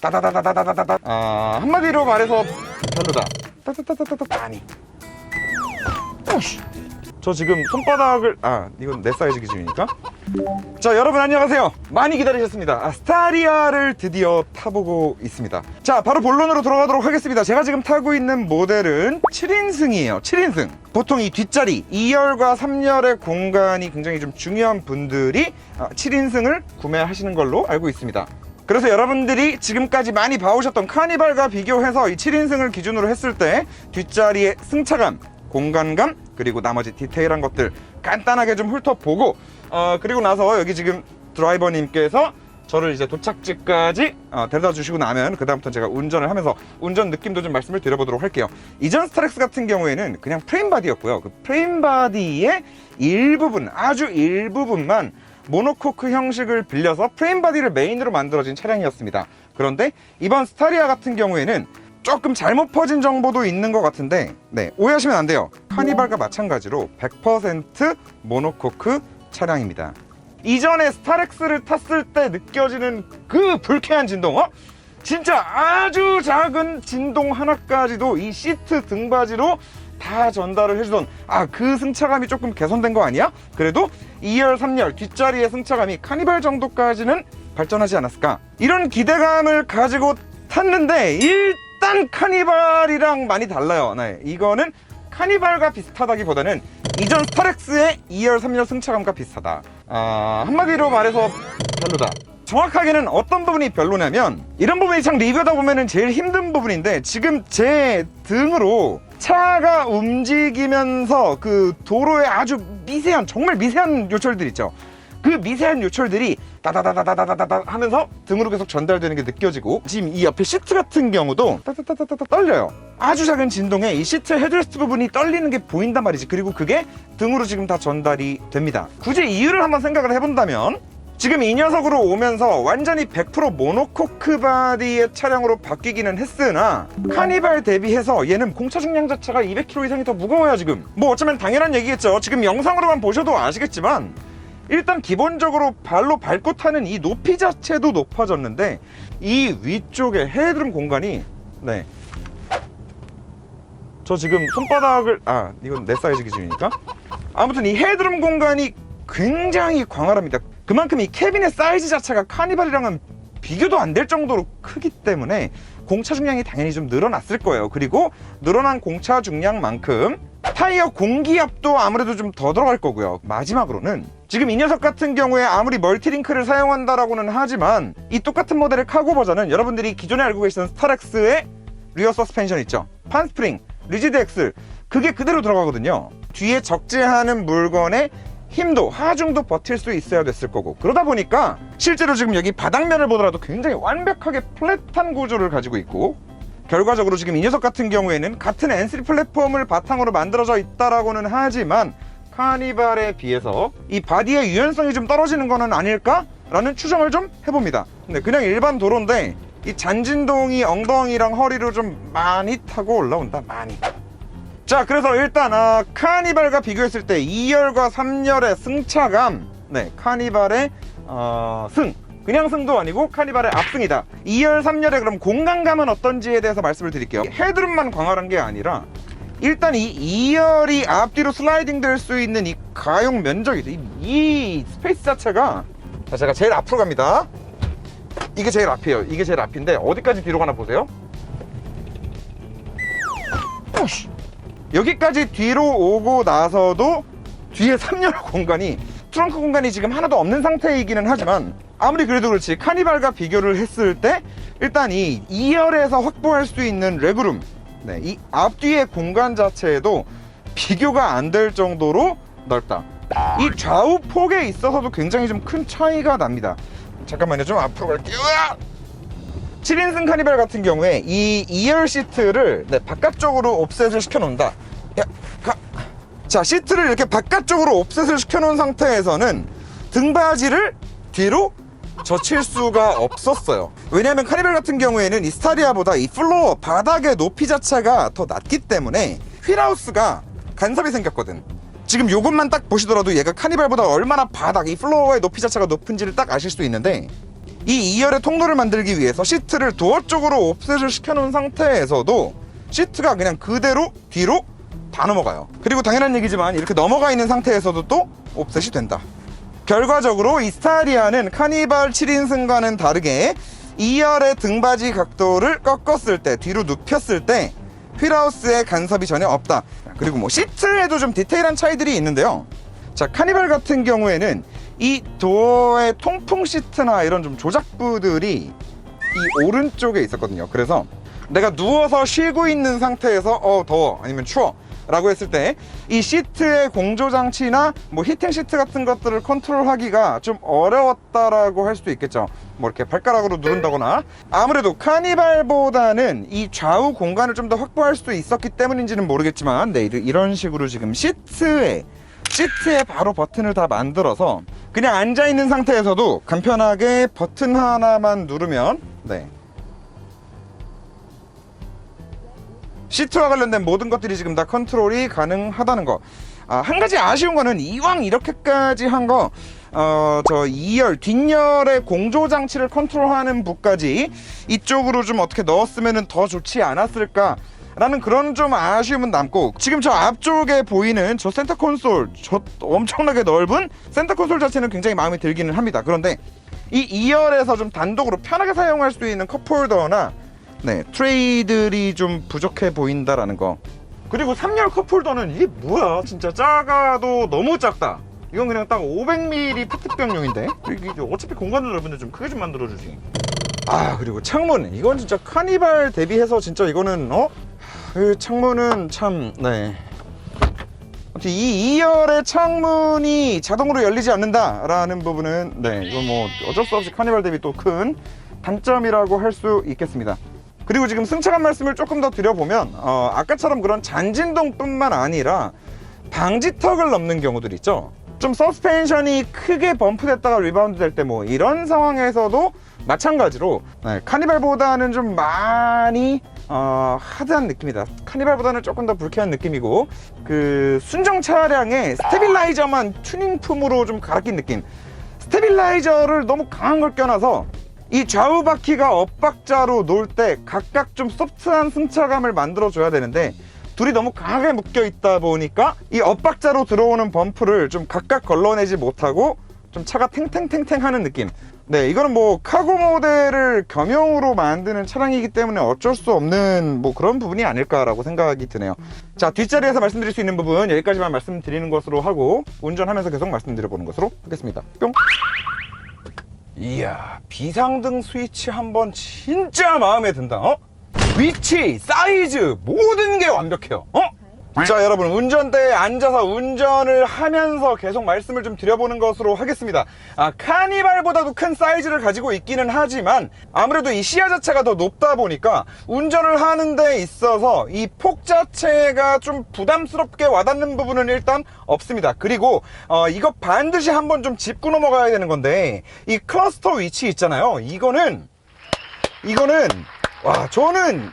따다다다다다다다. 한마디로 말해서 별로다. 따다다다다다. 아니. 오씨. 저 지금 손바닥을 이건 내 사이즈 기준이니까. 자, 여러분 안녕하세요. 많이 기다리셨습니다. 스타리아를 드디어 타보고 있습니다. 자, 바로 본론으로 들어가도록 하겠습니다. 제가 지금 타고 있는 모델은 7인승이에요 7인승. 보통 이 뒷자리 2열과 3열의 공간이 굉장히 좀 중요한 분들이 7인승을 구매하시는 걸로 알고 있습니다. 그래서 여러분들이 지금까지 많이 봐오셨던 카니발과 비교해서 이 7인승을 기준으로 했을 때 뒷자리의 승차감, 공간감, 그리고 나머지 디테일한 것들 간단하게 좀 훑어보고 그리고 나서 여기 지금 드라이버님께서 저를 이제 도착지까지 데려다 주시고 나면 그 다음부터 제가 운전을 하면서 운전 느낌도 좀 말씀을 드려보도록 할게요. 이전 스타렉스 같은 경우에는 그냥 프레임바디였고요. 그 프레임바디의 일부분, 아주 일부분만 모노코크 형식을 빌려서 프레임바디를 메인으로 만들어진 차량이었습니다. 그런데 이번 스타리아 같은 경우에는 조금 잘못 퍼진 정보도 있는 것 같은데 오해하시면 안 돼요. 카니발과 마찬가지로 100% 모노코크 차량입니다. 이전에 스타렉스를 탔을 때 느껴지는 그 불쾌한 진동, 진짜 아주 작은 진동 하나까지도 이 시트 등받이로 다 전달을 해주던 그 승차감이 조금 개선된 거 아니야? 그래도 2열, 3열 뒷자리의 승차감이 카니발 정도까지는 발전하지 않았을까? 이런 기대감을 가지고 탔는데 일단 카니발이랑 많이 달라요. 이거는 카니발과 비슷하다기보다는 이전 스타렉스의 2열, 3열 승차감과 비슷하다. 한마디로 말해서 별로다. 정확하게는 어떤 부분이 별로냐면 이런 부분이 참 리뷰하다 보면은 제일 힘든 부분인데, 지금 제 등으로 차가 움직이면서 그 도로에 아주 미세한, 정말 미세한 요철들 있죠. 그 미세한 요철들이 다다다다다다다 하면서 등으로 계속 전달되는 게 느껴지고, 지금 이 옆에 시트 같은 경우도 따다다다다 떨려요. 아주 작은 진동에 이 시트 헤드레스트 부분이 떨리는 게 보인단 말이지. 그리고 그게 등으로 지금 다 전달이 됩니다. 굳이 이유를 한번 생각을 해본다면, 지금 이 녀석으로 오면서 완전히 100% 모노코크 바디의 차량으로 바뀌기는 했으나 카니발 대비해서 얘는 공차 중량 자체가 200kg 이상이 더 무거워요. 지금 뭐 어쩌면 당연한 얘기겠죠. 지금 영상으로만 보셔도 아시겠지만 일단 기본적으로 발로 밟고 타는 이 높이 자체도 높아졌는데, 이 위쪽에 헤드룸 공간이 저 지금 손바닥을 이건 내 사이즈 기준이니까 아무튼 이 헤드룸 공간이 굉장히 광활합니다. 그만큼 이 캐빈의 사이즈 자체가 카니발이랑은 비교도 안 될 정도로 크기 때문에 공차 중량이 당연히 좀 늘어났을 거예요. 그리고 늘어난 공차 중량만큼 타이어 공기압도 아무래도 좀 더 들어갈 거고요. 마지막으로는 지금 이 녀석 같은 경우에 아무리 멀티링크를 사용한다라고는 하지만 이 똑같은 모델의 카고 버전은 여러분들이 기존에 알고 계시던 스타렉스의 리어 서스펜션 있죠, 판스프링, 리지드 엑슬, 그게 그대로 들어가거든요. 뒤에 적재하는 물건의 힘도, 하중도 버틸 수 있어야 됐을 거고, 그러다 보니까 실제로 지금 여기 바닥면을 보더라도 굉장히 완벽하게 플랫한 구조를 가지고 있고, 결과적으로 지금 이 녀석 같은 경우에는 같은 N3 플랫폼을 바탕으로 만들어져 있다라고는 하지만 카니발에 비해서 이 바디의 유연성이 좀 떨어지는 거는 아닐까라는 추정을 좀 해봅니다. 근데 그냥 일반 도로인데 이 잔진동이 엉덩이랑 허리로 좀 많이 타고 올라온다. 많이. 자, 그래서 일단 카니발과 비교했을 때 2열과 3열의 승차감, 카니발의 승, 그냥 승도 아니고 카니발의 압승이다. 2열, 3열의 그럼 공간감은 어떤지에 대해서 말씀을 드릴게요. 헤드룸만 광활한 게 아니라 일단 이 2열이 앞뒤로 슬라이딩 될 수 있는 이 가용 면적이죠. 이 스페이스 자체가, 자, 제가 제일 앞으로 갑니다. 이게 제일 앞이에요. 이게 제일 앞인데 어디까지 뒤로 가나 보세요. 오씨. 여기까지 뒤로 오고 나서도 뒤에 3열 공간이, 트렁크 공간이 지금 하나도 없는 상태이기는 하지만 아무리 그래도 그렇지 카니발과 비교를 했을 때 일단 이 2열에서 확보할 수 있는 레그룸, 이 앞뒤의 공간 자체에도 비교가 안 될 정도로 넓다. 이 좌우 폭에 있어서도 굉장히 좀 큰 차이가 납니다. 잠깐만요, 좀 앞으로 갈게요. 7인승 카니발 같은 경우에 이 2열 시트를 바깥쪽으로 옵셋을 시켜 놓는다. 자, 시트를 이렇게 바깥쪽으로 옵셋을 시켜 놓은 상태에서는 등받이를 뒤로 젖힐 수가 없었어요. 왜냐하면 카니발 같은 경우에는 이 스타리아보다 이 플로어, 바닥의 높이 자체가 더 낮기 때문에 휠하우스가 간섭이 생겼거든. 지금 요것만 딱 보시더라도 얘가 카니발보다 얼마나 바닥, 이 플로어의 높이 자체가 높은지를 딱 아실 수 있는데, 이 2열의 통로를 만들기 위해서 시트를 도어 쪽으로 옵셋을 시켜놓은 상태에서도 시트가 그냥 그대로 뒤로 다 넘어가요. 그리고 당연한 얘기지만 이렇게 넘어가 있는 상태에서도 또 옵셋이 된다. 결과적으로 이 스타리아는 카니발 7인승과는 다르게 2열의 등받이 각도를 꺾었을 때, 뒤로 눕혔을 때 휠하우스에 간섭이 전혀 없다. 그리고 뭐 시트에도 좀 디테일한 차이들이 있는데요. 자, 카니발 같은 경우에는 이 도어의 통풍 시트나 이런 좀 조작부들이 이 오른쪽에 있었거든요. 그래서 내가 누워서 쉬고 있는 상태에서 더워 아니면 추워 라고 했을 때 이 시트의 공조장치나 뭐 히팅 시트 같은 것들을 컨트롤하기가 좀 어려웠다라고 할 수도 있겠죠. 뭐 이렇게 발가락으로 누른다거나. 아무래도 카니발보다는 이 좌우 공간을 좀 더 확보할 수도 있었기 때문인지는 모르겠지만, 네, 이런 식으로 지금 시트에 바로 버튼을 다 만들어서 그냥 앉아있는 상태에서도 간편하게 버튼 하나만 누르면, 네, 시트와 관련된 모든 것들이 지금 다 컨트롤이 가능하다는 거. 한 가지 아쉬운 거는 이왕 이렇게까지 한 거, 저 2열, 뒷열의 공조장치를 컨트롤하는 부까지 이쪽으로 좀 어떻게 넣었으면 더 좋지 않았을까 라는 그런 좀 아쉬움은 남고, 지금 저 앞쪽에 보이는 저 센터 콘솔, 저 엄청나게 넓은 센터 콘솔 자체는 굉장히 마음에 들기는 합니다. 그런데 이 2열에서 좀 단독으로 편하게 사용할 수 있는 컵홀더나, 네, 트레이들이 좀 부족해 보인다라는 거. 그리고 3열 컵홀더는 이게 뭐야, 진짜 작아도 너무 작다. 이건 그냥 딱 500ml 페트병용인데 이게 어차피 공간은 넓은데 좀 크게 좀 만들어주지. 그리고 창문, 이건 진짜 카니발 대비해서 진짜 이거는 그 창문은 참, 네, 이 2열의 창문이 자동으로 열리지 않는다라는 부분은, 네, 이건 뭐 어쩔 수 없이 카니발 대비 또 큰 단점이라고 할 수 있겠습니다. 그리고 지금 승차감 말씀을 조금 더 드려보면, 아까처럼 그런 잔진동뿐만 아니라 방지턱을 넘는 경우들 있죠. 좀 서스펜션이 크게 범프됐다가 리바운드 될 때 뭐 이런 상황에서도 마찬가지로, 네, 카니발보다는 좀 많이 하드한 느낌이다. 카니발보다는 조금 더 불쾌한 느낌이고, 그 순정 차량의 스테빌라이저만 튜닝품으로 좀 갈아 낀 느낌. 스테빌라이저를 너무 강한 걸 껴놔서 이 좌우 바퀴가 엇박자로 놓을 때 각각 좀 소프트한 승차감을 만들어줘야 되는데, 둘이 너무 강하게 묶여 있다 보니까 이 엇박자로 들어오는 범프를 좀 각각 걸러내지 못하고 좀 차가 탱탱탱탱 하는 느낌. 네, 이거는 뭐 카고 모델을 겸용으로 만드는 차량이기 때문에 어쩔 수 없는 뭐 그런 부분이 아닐까라고 생각이 드네요. 자, 뒷자리에서 말씀드릴 수 있는 부분 여기까지만 말씀드리는 것으로 하고, 운전하면서 계속 말씀드려보는 것으로 하겠습니다. 뿅! 이야, 비상등 스위치 한번 진짜 마음에 든다. 위치, 사이즈, 모든 게 완벽해요. 자, 여러분, 운전대에 앉아서 운전을 하면서 계속 말씀을 좀 드려보는 것으로 하겠습니다. 카니발보다도 큰 사이즈를 가지고 있기는 하지만 아무래도 이 시야 자체가 더 높다 보니까 운전을 하는 데 있어서 이 폭 자체가 좀 부담스럽게 와닿는 부분은 일단 없습니다. 그리고 이거 반드시 한번 좀 짚고 넘어가야 되는 건데, 이 클러스터 위치 있잖아요. 이거는 와, 저는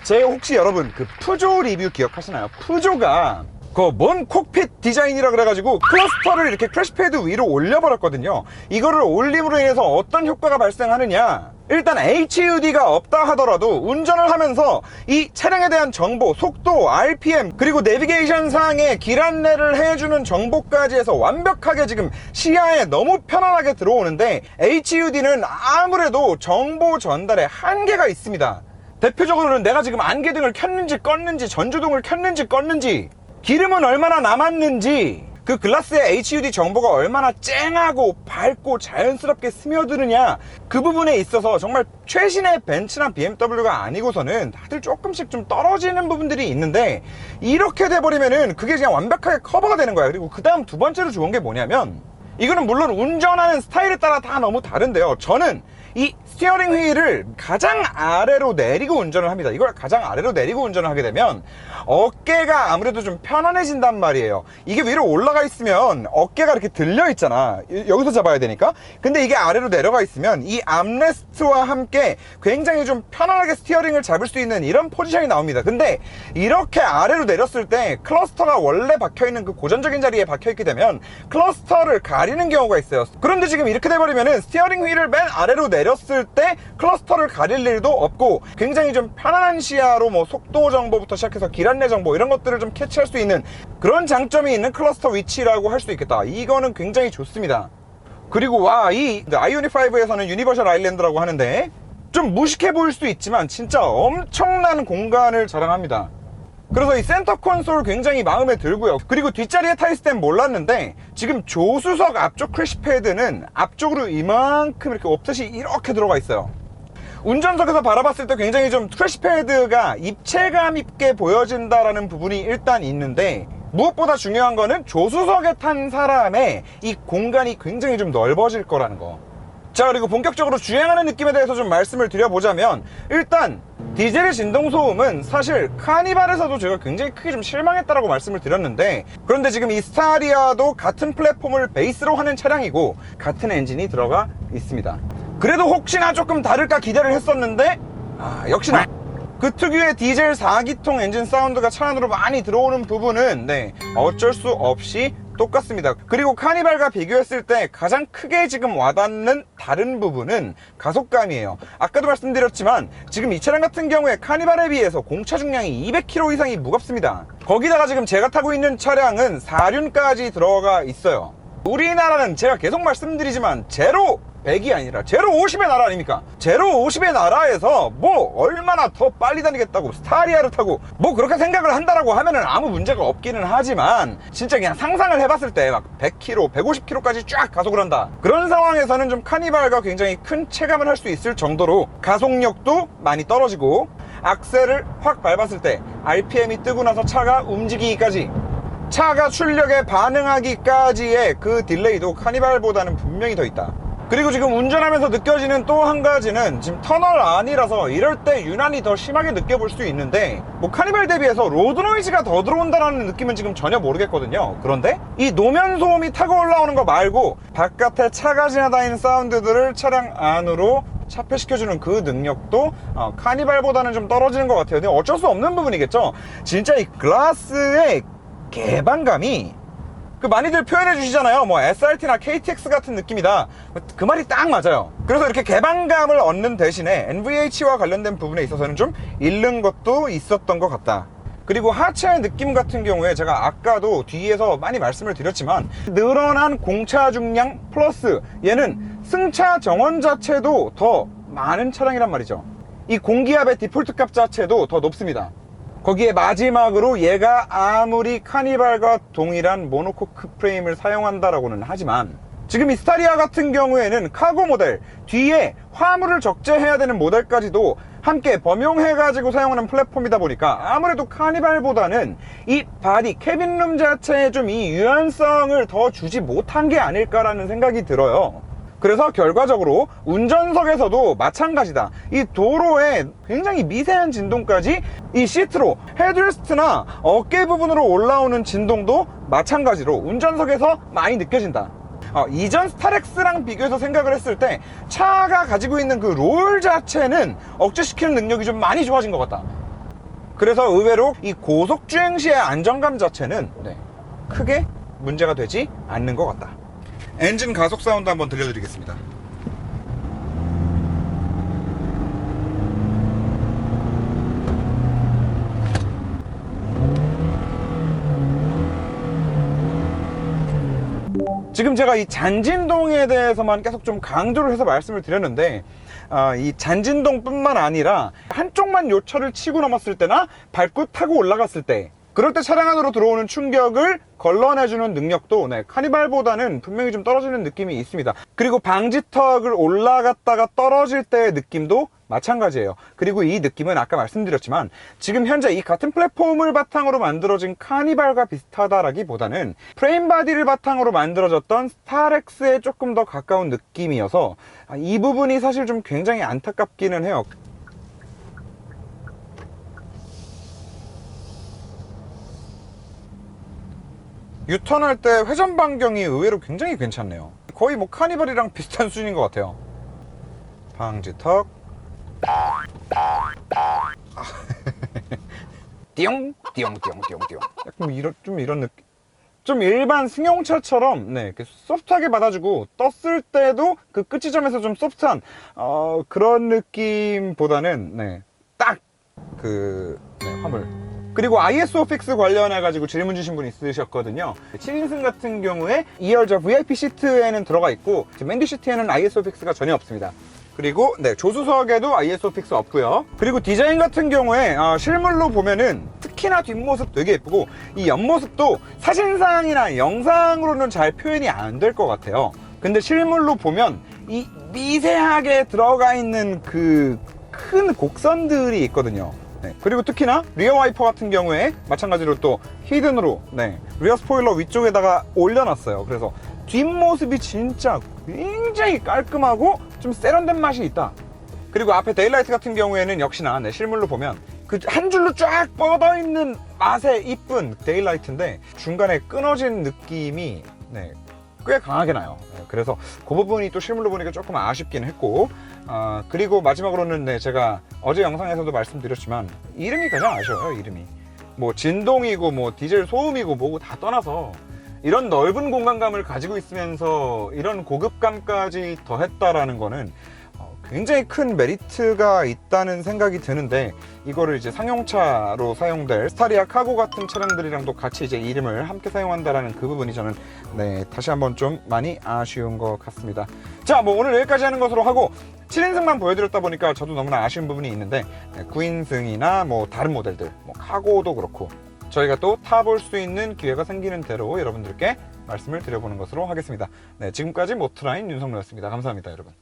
제 혹시 여러분 그 푸조 리뷰 기억하시나요? 푸조가 그 뭔 콕핏 디자인이라 그래가지고 클러스터를 이렇게 크래시패드 위로 올려버렸거든요. 이거를 올림으로 인해서 어떤 효과가 발생하느냐, 일단 HUD가 없다 하더라도 운전을 하면서 이 차량에 대한 정보, 속도, RPM, 그리고 내비게이션 상의 길 안내를 해주는 정보까지 해서 완벽하게 지금 시야에 너무 편안하게 들어오는데, HUD는 아무래도 정보 전달에 한계가 있습니다. 대표적으로는 내가 지금 안개등을 켰는지 껐는지, 전조등을 켰는지 껐는지, 기름은 얼마나 남았는지, 그 글라스의 HUD 정보가 얼마나 쨍하고 밝고 자연스럽게 스며드느냐, 그 부분에 있어서 정말 최신의 벤츠나 BMW가 아니고서는 다들 조금씩 좀 떨어지는 부분들이 있는데, 이렇게 돼버리면은 그게 그냥 완벽하게 커버가 되는 거야. 그리고 그 다음 두 번째로 좋은 게 뭐냐면, 이거는 물론 운전하는 스타일에 따라 다 너무 다른데요, 저는 이 스티어링 휠을 가장 아래로 내리고 운전을 합니다. 이걸 가장 아래로 내리고 운전을 하게 되면 어깨가 아무래도 좀 편안해진단 말이에요. 이게 위로 올라가 있으면 어깨가 이렇게 들려 있잖아. 여기서 잡아야 되니까. 근데 이게 아래로 내려가 있으면 이 암레스트와 함께 굉장히 좀 편안하게 스티어링을 잡을 수 있는 이런 포지션이 나옵니다. 근데 이렇게 아래로 내렸을 때 클러스터가 원래 박혀있는 그 고정적인 자리에 박혀있게 되면 클러스터를 가리는 경우가 있어요. 그런데 지금 이렇게 돼버리면은 스티어링 휠을 맨 아래로 내렸을 때 클러스터를 가릴 일도 없고 굉장히 좀 편안한 시야로 뭐 속도 정보부터 시작해서 길 안내 정보 이런 것들을 좀 캐치할 수 있는 그런 장점이 있는 클러스터 위치라고 할 수 있겠다. 이거는 굉장히 좋습니다. 그리고 와, 이 아이오닉5에서는 유니버셜 아일랜드라고 하는데 좀 무식해 보일 수도 있지만 진짜 엄청난 공간을 자랑합니다. 그래서 이 센터 콘솔 굉장히 마음에 들고요. 그리고 뒷자리에 타있을 땐 몰랐는데 지금 조수석 앞쪽 크래시 패드는 앞쪽으로 이만큼 이렇게 옵셋이 이렇게 들어가 있어요. 운전석에서 바라봤을 때 굉장히 좀 크래시 패드가 입체감 있게 보여진다라는 부분이 일단 있는데 무엇보다 중요한 거는 조수석에 탄 사람의 이 공간이 굉장히 좀 넓어질 거라는 거. 자, 그리고 본격적으로 주행하는 느낌에 대해서 좀 말씀을 드려보자면 일단 디젤의 진동소음은 사실 카니발에서도 제가 굉장히 크게 좀 실망했다라고 말씀을 드렸는데 그런데 지금 이 스타리아도 같은 플랫폼을 베이스로 하는 차량이고 같은 엔진이 들어가 있습니다. 그래도 혹시나 조금 다를까 기대를 했었는데 역시나 그 특유의 디젤 4기통 엔진 사운드가 차 안으로 많이 들어오는 부분은 어쩔 수 없이 똑같습니다. 그리고 카니발과 비교했을 때 가장 크게 지금 와닿는 다른 부분은 가속감이에요. 아까도 말씀드렸지만 지금 이 차량 같은 경우에 카니발에 비해서 공차 중량이 200kg 이상이 무겁습니다. 거기다가 지금 제가 타고 있는 차량은 4륜까지 들어가 있어요. 우리나라는 제가 계속 말씀드리지만 제로 100이 아니라 제로 50의 나라 아닙니까? 제로 50의 나라에서 뭐 얼마나 더 빨리 다니겠다고 스타리아를 타고 뭐 그렇게 생각을 한다라고 하면은 아무 문제가 없기는 하지만 진짜 그냥 상상을 해봤을 때 막 100km, 150km까지 쫙 가속을 한다. 그런 상황에서는 좀 카니발과 굉장히 큰 체감을 할 수 있을 정도로 가속력도 많이 떨어지고 악셀을 확 밟았을 때 RPM이 뜨고 나서 차가 움직이기까지 차가 출력에 반응하기까지의 그 딜레이도 카니발보다는 분명히 더 있다. 그리고 지금 운전하면서 느껴지는 또 한 가지는 지금 터널 안이라서 이럴 때 유난히 더 심하게 느껴볼 수 있는데 뭐 카니발 대비해서 로드 노이즈가 더 들어온다는 느낌은 지금 전혀 모르겠거든요. 그런데 이 노면 소음이 타고 올라오는 거 말고 바깥에 차가 지나다니는 사운드들을 차량 안으로 차폐시켜주는 그 능력도 카니발보다는 좀 떨어지는 것 같아요. 근데 어쩔 수 없는 부분이겠죠. 진짜 이 글라스의 개방감이 많이들 표현해 주시잖아요. 뭐 SRT나 KTX 같은 느낌이다. 그 말이 딱 맞아요. 그래서 이렇게 개방감을 얻는 대신에 NVH와 관련된 부분에 있어서는 좀 잃는 것도 있었던 것 같다. 그리고 하체의 느낌 같은 경우에 제가 아까도 뒤에서 많이 말씀을 드렸지만 늘어난 공차 중량 플러스 얘는 승차 정원 자체도 더 많은 차량이란 말이죠. 이 공기압의 디폴트 값 자체도 더 높습니다. 거기에 마지막으로 얘가 아무리 카니발과 동일한 모노코크 프레임을 사용한다라고는 하지만 지금 이 스타리아 같은 경우에는 카고 모델 뒤에 화물을 적재해야 되는 모델까지도 함께 범용해가지고 사용하는 플랫폼이다 보니까 아무래도 카니발보다는 이 바디 캐빈룸 자체에 좀 이 유연성을 더 주지 못한 게 아닐까라는 생각이 들어요. 그래서 결과적으로 운전석에서도 마찬가지다. 이 도로에 굉장히 미세한 진동까지 이 시트로 헤드레스트나 어깨 부분으로 올라오는 진동도 마찬가지로 운전석에서 많이 느껴진다. 이전 스타렉스랑 비교해서 생각을 했을 때 차가 가지고 있는 그 롤 자체는 억제시키는 능력이 좀 많이 좋아진 것 같다. 그래서 의외로 이 고속주행 시의 안정감 자체는 크게 문제가 되지 않는 것 같다. 엔진 가속 사운드 한번 들려드리겠습니다. 지금 제가 이 잔진동에 대해서만 계속 좀 강조를 해서 말씀을 드렸는데 이 잔진동 뿐만 아니라 한쪽만 요철을 치고 넘었을 때나 밟고 타고 올라갔을 때 그럴 때 차량 안으로 들어오는 충격을 걸러내주는 능력도 카니발보다는 분명히 좀 떨어지는 느낌이 있습니다. 그리고 방지턱을 올라갔다가 떨어질 때의 느낌도 마찬가지예요. 그리고 이 느낌은 아까 말씀드렸지만 지금 현재 이 같은 플랫폼을 바탕으로 만들어진 카니발과 비슷하다라기보다는 프레임 바디를 바탕으로 만들어졌던 스타렉스에 조금 더 가까운 느낌이어서 이 부분이 사실 좀 굉장히 안타깝기는 해요. 유턴할 때 회전 반경이 의외로 굉장히 괜찮네요. 거의 뭐 카니발이랑 비슷한 수준인 것 같아요. 방지턱 띠용 띠용 띠용 띠용 띠용. 약간 이런 느낌. 좀 일반 승용차처럼 네, 이렇게 소프트하게 받아주고 떴을 때도 그 끝 지점에서 좀 소프트한 그런 느낌보다는 네, 딱 그 화물. 그리고 ISO 픽스 관련해 가지고 질문 주신 분 있으셨거든요. 7인승 같은 경우에 2열자 VIP 시트에는 들어가 있고 맨디 시트에는 ISO 픽스가 전혀 없습니다. 그리고 네, 조수석에도 ISO 픽스 없고요. 그리고 디자인 같은 경우에 실물로 보면은 특히나 뒷모습 되게 예쁘고 이 옆모습도 사진상이나 영상으로는 잘 표현이 안 될 것 같아요. 근데 실물로 보면 이 미세하게 들어가 있는 그 큰 곡선들이 있거든요. 네, 그리고 특히나 리어 와이퍼 같은 경우에 마찬가지로 또 히든으로 네, 리어 스포일러 위쪽에다가 올려놨어요. 그래서 뒷모습이 진짜 굉장히 깔끔하고 좀 세련된 맛이 있다. 그리고 앞에 데일라이트 같은 경우에는 역시나 네, 실물로 보면 그 한 줄로 쫙 뻗어있는 맛의 이쁜 데일라이트인데 중간에 끊어진 느낌이 네, 꽤 강하게 나요. 네, 그래서 그 부분이 또 실물로 보니까 조금 아쉽긴 했고 그리고 마지막으로는 네, 제가 어제 영상에서도 말씀드렸지만 이름이 가장 아쉬워요. 이름이 뭐 진동이고 뭐 디젤 소음이고 뭐고 다 떠나서 이런 넓은 공간감을 가지고 있으면서 이런 고급감까지 더했다라는 거는 굉장히 큰 메리트가 있다는 생각이 드는데 이거를 이제 상용차로 사용될 스타리아 카고 같은 차량들이랑도 같이 이제 이름을 함께 사용한다라는 그 부분이 저는 네, 다시 한번 좀 많이 아쉬운 것 같습니다. 자, 뭐 오늘 여기까지 하는 것으로 하고 7인승만 보여드렸다 보니까 저도 너무나 아쉬운 부분이 있는데 9인승이나 뭐 다른 모델들 뭐 카고도 그렇고 저희가 또 타볼 수 있는 기회가 생기는 대로 여러분들께 말씀을 드려보는 것으로 하겠습니다. 네, 지금까지 모트라인 윤성로였습니다. 감사합니다, 여러분.